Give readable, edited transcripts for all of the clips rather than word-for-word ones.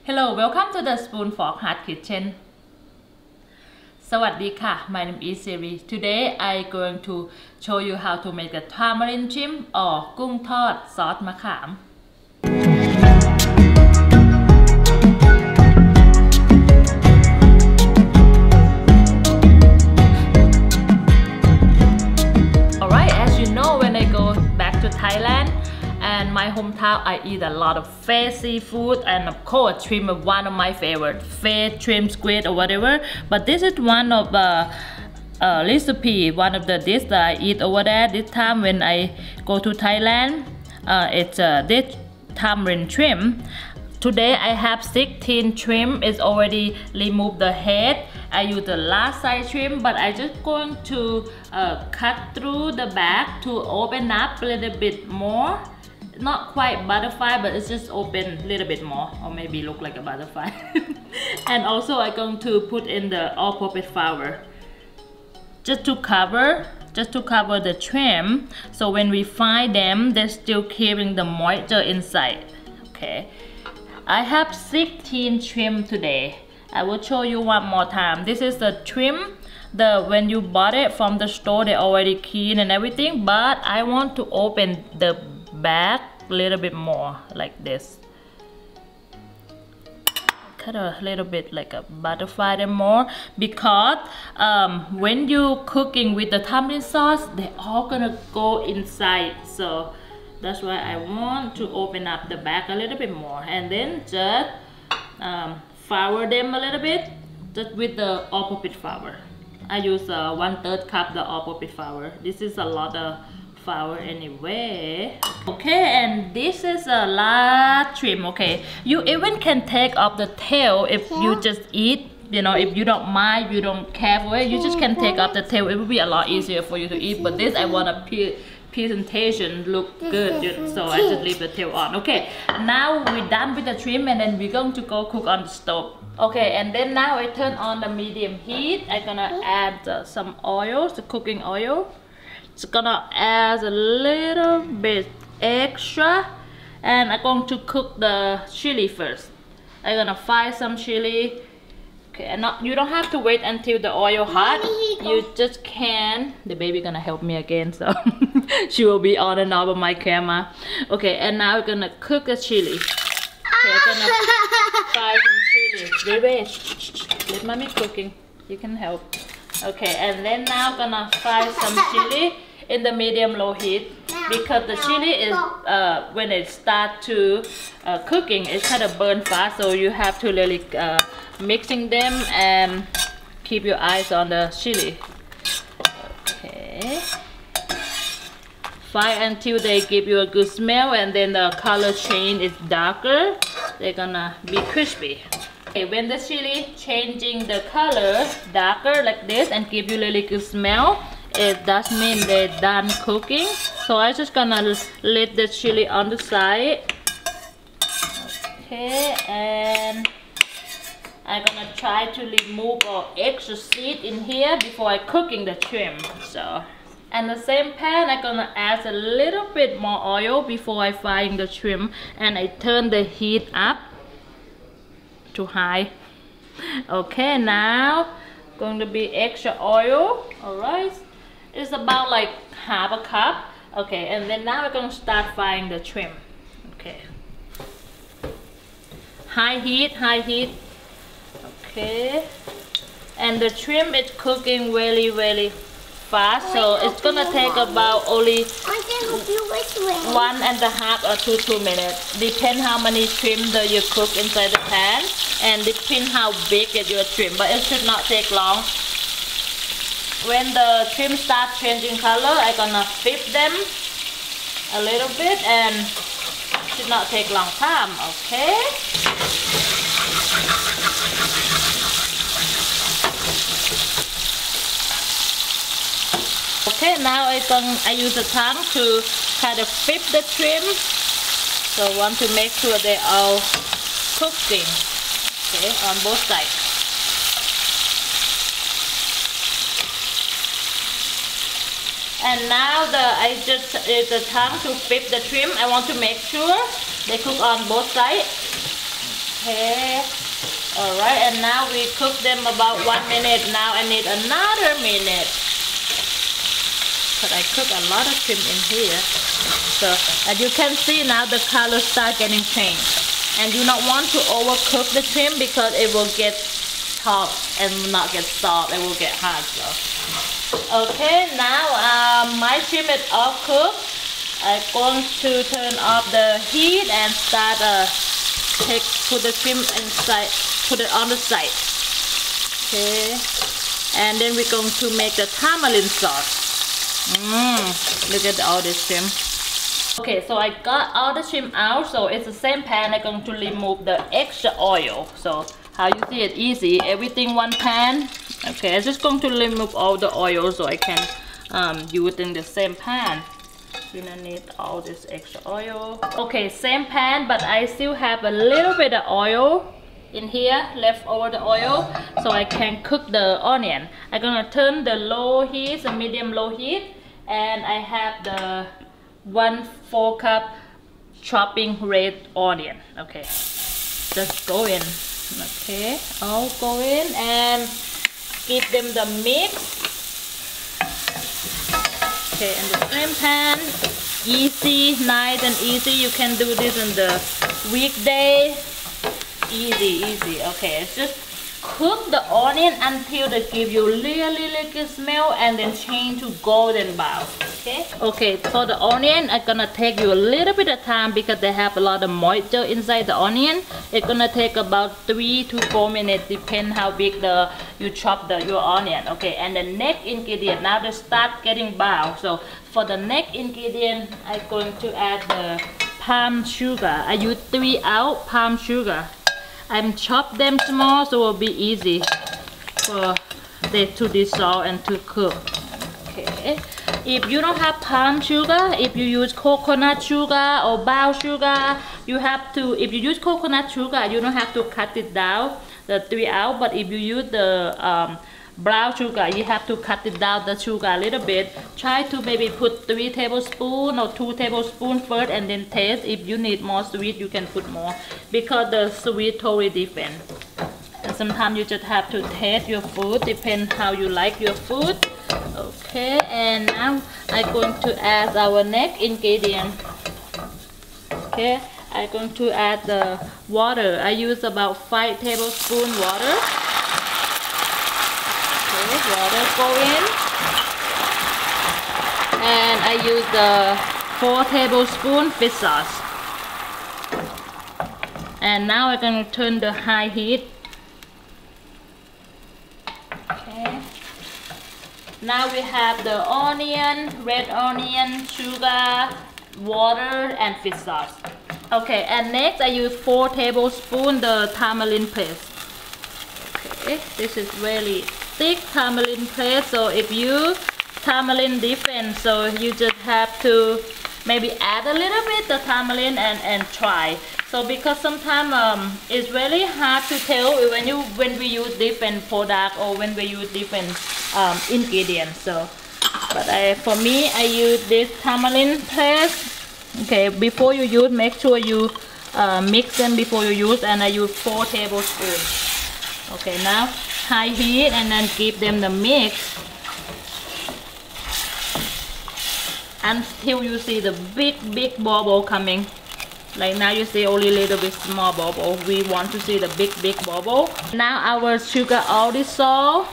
Hello, welcome to the Spoon Fork Heart Kitchen. สวัสดีค่ะ My name is Siri. Today I going to show you how to make a tamarind shrimp or กุ้งทอดซอสมะขาม Alright, as you know, when I go back to Thailand and my hometown, I eat a lot of fish, seafood, and of course, shrimp is one of my favorite. Fish, shrimp, squid, or whatever. But this is one of recipe, one of the dish that I eat over there. This time when I go to Thailand, it's this tamarind shrimp. Today I have 16 shrimp. It's already removed the head. I use the last size shrimp, but I just going to cut through the back to open up a little bit more. Not quite butterfly, but it's just open a little bit more, or maybe look like a butterfly. And also I'm going to put in the all-purpose flour just to cover the shrimp, so when we fry them, they're still keeping the moisture inside. Okay, I have 16 shrimp today. I will show you one more time. This is the shrimp. When you bought it from the store, they already clean and everything, but I want to open the back a little bit more like this. Cut a little bit like a butterfly them more, because when you cooking with the tamarind sauce, they all gonna go inside, so that's why I want to open up the back a little bit more, and then just flour them a little bit just with the all-purpose flour. I use 1/3 cup the all-purpose flour. This is a lot of flour anyway. Okay, and this is a large shrimp. Okay, you even can take off the tail if you just eat. You know, if you don't mind, you don't care for it, you just can take off the tail. It will be a lot easier for you to eat. But this, I want a presentation look good, so I just leave the tail on. Okay, now we're done with the shrimp, and then we're going to go cook on the stove. Okay, and then now I turn on the medium heat. I'm gonna add some oil, the cooking oil. It's gonna add a little bit extra, and I'm going to cook the chili first. I'm gonna fry some chili. Okay, and you don't have to wait until the oil hot. You just can. The baby gonna help me again, so she will be on and off of my camera. Okay, and now we're gonna cook the chili. Okay, I'm gonna fry some chili. Baby, let mommy cooking. You can help. Okay, and then now I'm gonna fry some chili in the medium-low heat, because the chili is when it start to cooking, it kind of burn fast, so you have to really mixing them and keep your eyes on the chili. Okay, fry until they give you a good smell, and then the color change is darker. They're gonna be crispy. Okay, when the chili changing the color darker like this and give you really good smell, it does mean they're done cooking. So I'm just gonna let the chili on the side. Okay, and I'm gonna try to remove all extra seed in here before I cooking the shrimp. So, and the same pan, I'm gonna add a little bit more oil before I frying the shrimp, and I turn the heat up to high. Okay, now going to be extra oil. All right. It's about like half a cup. Okay, and then now we're gonna start frying the shrimp. Okay, high heat. Okay, and the shrimp is cooking really fast, so it's gonna take about only 1.5 or 2 minutes. Depend how many shrimp that you cook inside the pan, and depend how big is your shrimp, but it should not take long. When the shrimp start changing color, I'm gonna flip them a little bit, and should not take long time. Okay. Okay, now I use the tongue to kind of flip the shrimp. So I want to make sure they are cooking. Okay, on both sides. And now I just use the tongue to flip the shrimp. I want to make sure they cook on both sides. Okay. Alright, and now we cook them about 1 minute. Now I need another minute. But I cook a lot of shrimp in here. So as you can see now the color start getting changed. And you don't want to overcook the shrimp because it will get tough and not get soft. It will get hard. So okay, now my shrimp is all cooked. I'm going to turn off the heat and start put the shrimp inside, put it on the side. Okay, and then we're going to make the tamarind sauce. Look at all this shrimp. Okay, so I got all the shrimp out, so it's the same pan. I'm going to remove the extra oil. So how you see it easy, everything one pan. Okay, I'm just going to remove all the oil so I can use it in the same pan. You don't need all this extra oil. Okay, same pan, but I still have a little bit of oil in here left over the oil, so I can cook the onion. I'm gonna turn the low heat, the medium low heat, and I have the 1/4 cup chopping red onion. Okay, just go in. Okay, all go in and give them the mix. Okay, in the same pan, easy, nice and easy. You can do this in the weekday. Easy. Okay, it's just cook the onion until they give you really good smell and then change to golden brown. Okay, for the onion, I'm gonna take you a little bit of time because they have a lot of moisture inside the onion. It's gonna take about 3 to 4 minutes, depend how big you chop your onion. Okay, and the next ingredient, now they start getting brown. So for the next ingredient, I'm going to add the palm sugar. I use 3 ounce palm sugar. I'm chop them small so it will be easy for them to dissolve and to cook. Okay. If you don't have palm sugar, if you use coconut sugar or brown sugar, you have to, if you use coconut sugar, you don't have to cut it down, the 3 ounce, but if you use the brown sugar, you have to cut it down the sugar a little bit. Try to maybe put 3 tablespoons or 2 tablespoons first and then taste. If you need more sweet, you can put more because the sweet totally different. And sometimes you just have to taste your food, depend how you like your food. Okay, and now I'm going to add our next ingredient. Okay, I'm going to add the water. I use about 5 tablespoons water. Water go in, and I use the 4 tablespoons fish sauce. And now I'm going to turn the high heat. Okay. Now we have the onion, red onion, sugar, water, and fish sauce. Okay, and next I use 4 tablespoons the tamarind paste. Okay, this is really thick tamarind paste, so if you tamarind different, so you just have to maybe add a little bit the tamarind and try. So because sometimes it's really hard to tell when we use different product or when we use different ingredients. So, but for me, I use this tamarind paste. Okay, before you use, make sure you mix them before you use, and I use 4 tablespoons. Okay, now high heat and then give them the mix until you see the big bubble coming. Like now you see only a little bit small bubble. We want to see the big bubble. Now our sugar all dissolved.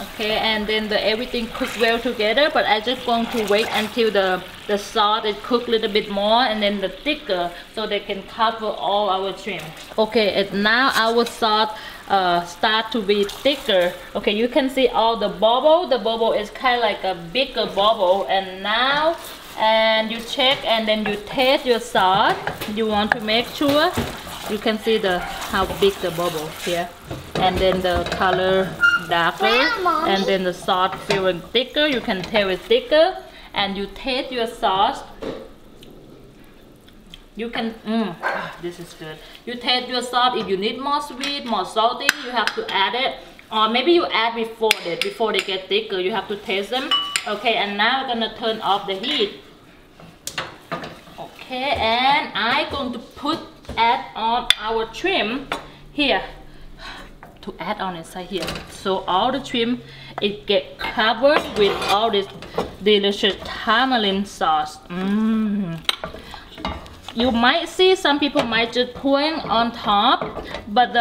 Okay, and then everything cooked well together, but I'm just going to wait until the sauce is cooked a little bit more and then the thicker so they can cover all our shrimp. Okay, and now our sauce start to be thicker. Okay, you can see all the bubble. The bubble is kind of like a bigger bubble, and now you check and then you taste your sauce. You want to make sure you can see how big the bubble here, and then the color darker, and then the sauce feeling thicker. You can tell it's thicker, and you taste your sauce. You can, this is good. You taste your sauce. If you need more sweet, more salty, you have to add it. Or maybe you add before they get thicker. You have to taste them. Okay, and now I'm gonna turn off the heat. Okay, and I'm going to add on our shrimp here. to add on inside here. So all the shrimp, it get covered with all this delicious tamarind sauce. You might see some people might just pouring on top, but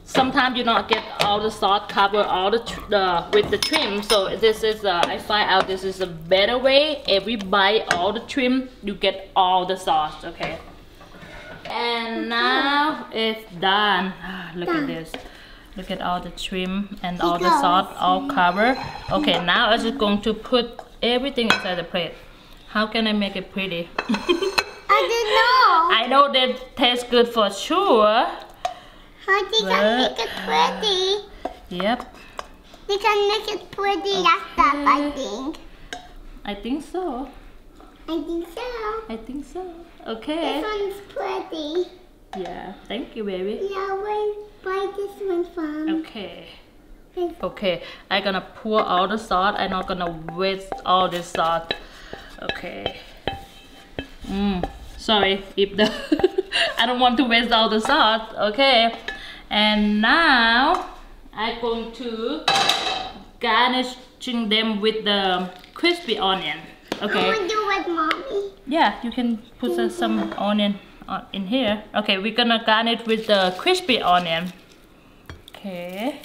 sometimes you not get all the sauce cover all the with the shrimp. So this is I find out this is a better way. Every bite all the shrimp, you get all the sauce. Okay. And now it's done. Look at this. Look at all the shrimp and all the sauce all covered. Okay, now I'm just going to put everything inside the plate. How can I make it pretty? I don't know. I know that tastes good for sure. How do you make it pretty? Yep. You can make it pretty after, I think. I think so. I think so. I think so. Okay. This one's pretty. Yeah. Thank you, baby. Yeah, where buy this one from? Okay. Okay. I'm gonna pour all the sauce. I'm not gonna waste all this sauce. Okay. Sorry if the I don't want to waste all the sauce. Okay. And now I'm going to garnishing them with the crispy onion. Okay. I want to do with mommy. Yeah, you can put some onion in here. Okay, we're gonna garnish with the crispy onion. Okay.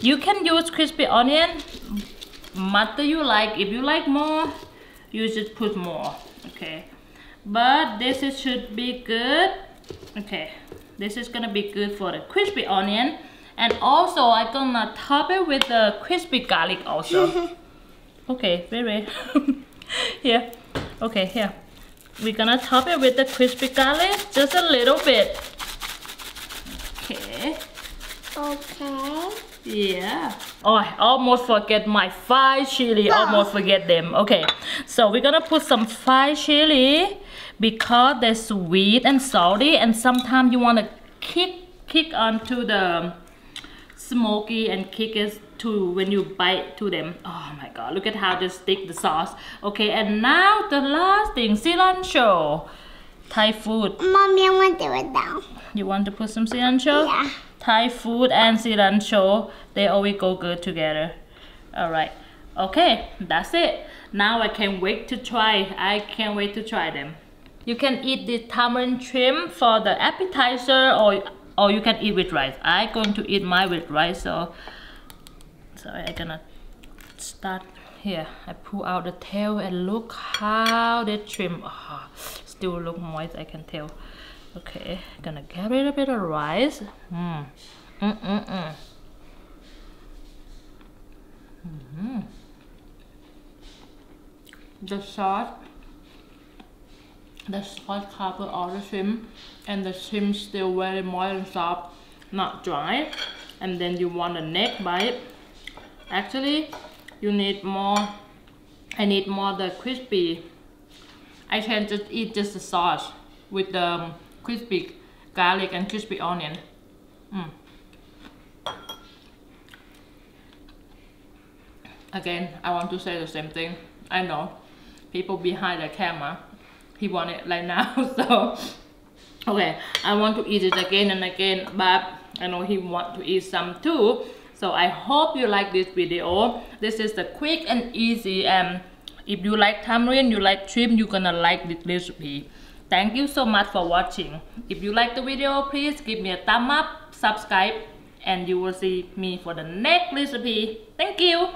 You can use crispy onion much you like. If you like more, you just put more. Okay. But this should be good. Okay. This is gonna be good for the crispy onion. And also, I'm gonna top it with the crispy garlic also. Okay, very. Here. Okay, here. We're gonna top it with the crispy garlic, just a little bit. Okay. Okay. Yeah. Oh, I almost forget my fried chili. Almost forget them. Okay. So we're gonna put some fried chili because they're sweet and salty, and sometimes you wanna kick onto the smoky and kick it to when you bite to them. Oh my god, look at how they stick the sauce. Okay, and now the last thing, cilantro. Thai food. Mommy, I want to do it now. You want to put some cilantro? Yeah. Thai food and cilantro, they always go good together. Alright. Okay, that's it. Now I can't wait to try. I can't wait to try them. You can eat the tamarind shrimp for the appetizer, or you can eat with rice. I'm going to eat mine with rice, so I'm gonna start here. I pull out the tail and look how the shrimp still look moist, I can tell. Okay, gonna get a little bit of rice. The sauce cover all the shrimp, and the shrimp still very moist and soft, not dry. And then you want a neck bite. Actually, you need more. I need more the crispy. I can just eat just the sauce with the crispy garlic and crispy onion. Again, I want to say the same thing. I know people behind the camera, he want it right now. So okay, I want to eat it again and again, but I know he want to eat some too. So I hope you like this video. This is the quick and easy, and if you like tamarind, you like shrimp, you're gonna like this recipe. Thank you so much for watching. If you like the video, please give me a thumb up, subscribe, and you will see me for the next recipe. Thank you.